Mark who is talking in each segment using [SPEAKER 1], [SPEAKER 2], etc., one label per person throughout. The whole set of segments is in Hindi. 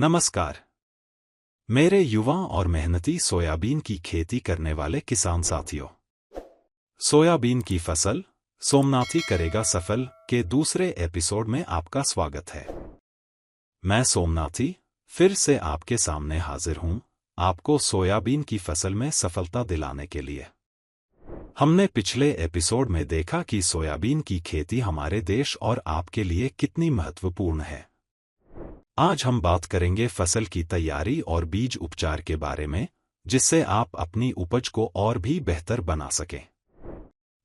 [SPEAKER 1] नमस्कार मेरे युवा और मेहनती सोयाबीन की खेती करने वाले किसान साथियों। सोयाबीन की फसल सोमनाथी करेगा सफल के दूसरे एपिसोड में आपका स्वागत है। मैं सोमनाथी फिर से आपके सामने हाजिर हूं, आपको सोयाबीन की फसल में सफलता दिलाने के लिए। हमने पिछले एपिसोड में देखा कि सोयाबीन की खेती हमारे देश और आपके लिए कितनी महत्वपूर्ण है। आज हम बात करेंगे फसल की तैयारी और बीज उपचार के बारे में, जिससे आप अपनी उपज को और भी बेहतर बना सकें।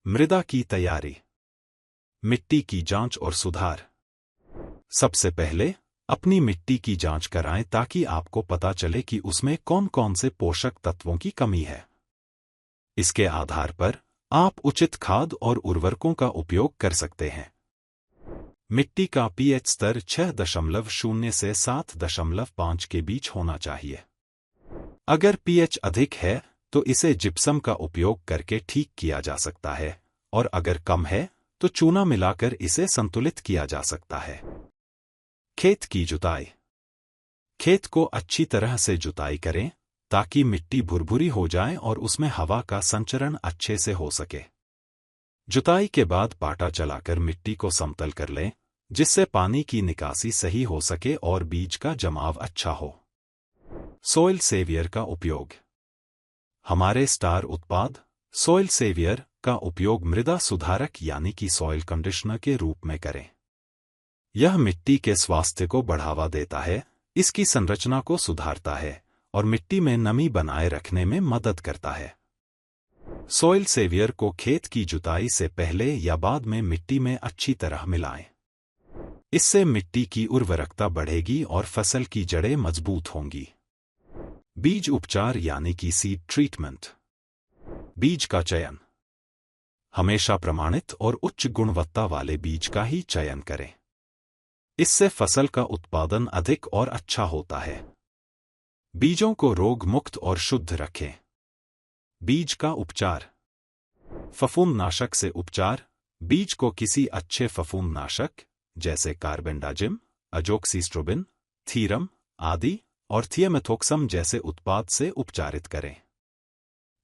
[SPEAKER 1] मृदा की तैयारी, मिट्टी की जांच और सुधार। सबसे पहले अपनी मिट्टी की जांच कराएं ताकि आपको पता चले कि उसमें कौन कौन से पोषक तत्वों की कमी है। इसके आधार पर आप उचित खाद और उर्वरकों का उपयोग कर सकते हैं। मिट्टी का पीएच स्तर 6.0 से 7.5 के बीच होना चाहिए। अगर पीएच अधिक है तो इसे जिप्सम का उपयोग करके ठीक किया जा सकता है, और अगर कम है तो चूना मिलाकर इसे संतुलित किया जा सकता है। खेत की जुताई, खेत को अच्छी तरह से जुताई करें ताकि मिट्टी भुरभुरी हो जाए और उसमें हवा का संचरण अच्छे से हो सके। जुताई के बाद पाटा चलाकर मिट्टी को समतल कर लें, जिससे पानी की निकासी सही हो सके और बीज का जमाव अच्छा हो। सॉइल सेवियर का उपयोग, हमारे स्टार उत्पाद सॉइल सेवियर का उपयोग मृदा सुधारक यानी कि सॉइल कंडीशनर के रूप में करें। यह मिट्टी के स्वास्थ्य को बढ़ावा देता है, इसकी संरचना को सुधारता है और मिट्टी में नमी बनाए रखने में मदद करता है। सॉइल सेवियर को खेत की जुताई से पहले या बाद में मिट्टी में अच्छी तरह मिलाएं। इससे मिट्टी की उर्वरकता बढ़ेगी और फसल की जड़ें मजबूत होंगी। बीज उपचार यानी कि सीड ट्रीटमेंट। बीज का चयन, हमेशा प्रमाणित और उच्च गुणवत्ता वाले बीज का ही चयन करें। इससे फसल का उत्पादन अधिक और अच्छा होता है। बीजों को रोग मुक्त और शुद्ध रखें। बीज का उपचार, फफूंदनाशक से उपचार। बीज को किसी अच्छे फफूंदनाशक जैसे कार्बेंडाजिम, अजोक्सिस्ट्रोबिन, थीरम आदि और थियामेथोक्सम जैसे उत्पाद से उपचारित करें।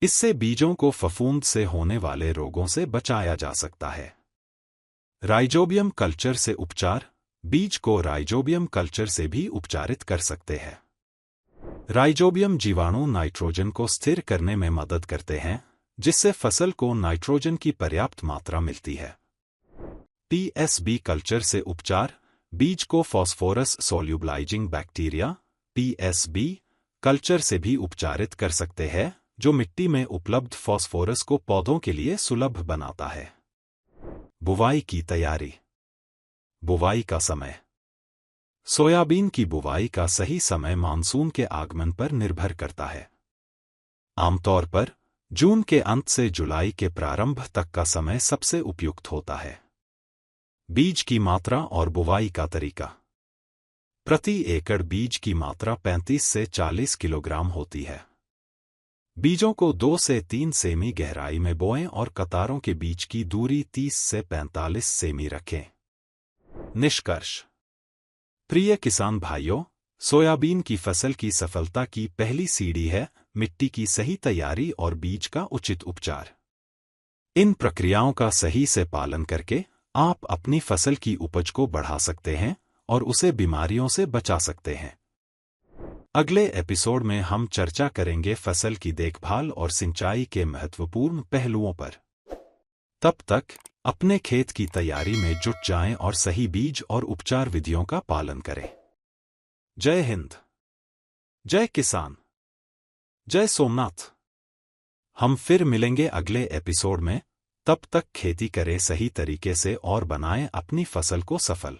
[SPEAKER 1] इससे बीजों को फफूंद से होने वाले रोगों से बचाया जा सकता है। राइजोबियम कल्चर से उपचार, बीज को राइजोबियम कल्चर से भी उपचारित कर सकते हैं। राइजोबियम जीवाणु नाइट्रोजन को स्थिर करने में मदद करते हैं, जिससे फसल को नाइट्रोजन की पर्याप्त मात्रा मिलती है। पीएसबी कल्चर से उपचार, बीज को phosphorus solubilising bacteria PSB culture से भी उपचारित कर सकते हैं, जो मिट्टी में उपलब्ध फॉस्फोरस को पौधों के लिए सुलभ बनाता है। बुवाई की तैयारी, बुवाई का समय। सोयाबीन की बुवाई का सही समय मानसून के आगमन पर निर्भर करता है। आमतौर पर जून के अंत से जुलाई के प्रारंभ तक का समय सबसे उपयुक्त होता है। बीज की मात्रा और बुवाई का तरीका। प्रति एकड़ बीज की मात्रा 35 से 40 किलोग्राम होती है। बीजों को 2 से 3 सेमी गहराई में बोएं और कतारों के बीच की दूरी 30 से 45 सेमी रखें। निष्कर्ष। प्रिय किसान भाइयों, सोयाबीन की फसल की सफलता की पहली सीढ़ी है मिट्टी की सही तैयारी और बीज का उचित उपचार। इन प्रक्रियाओं का सही से पालन करके आप अपनी फसल की उपज को बढ़ा सकते हैं और उसे बीमारियों से बचा सकते हैं। अगले एपिसोड में हम चर्चा करेंगे फसल की देखभाल और सिंचाई के महत्वपूर्ण पहलुओं पर। तब तक अपने खेत की तैयारी में जुट जाएं और सही बीज और उपचार विधियों का पालन करें। जय हिंद, जय किसान, जय सोमनाथ। हम फिर मिलेंगे अगले एपिसोड में। तब तक खेती करें सही तरीके से और बनाएं अपनी फसल को सफल।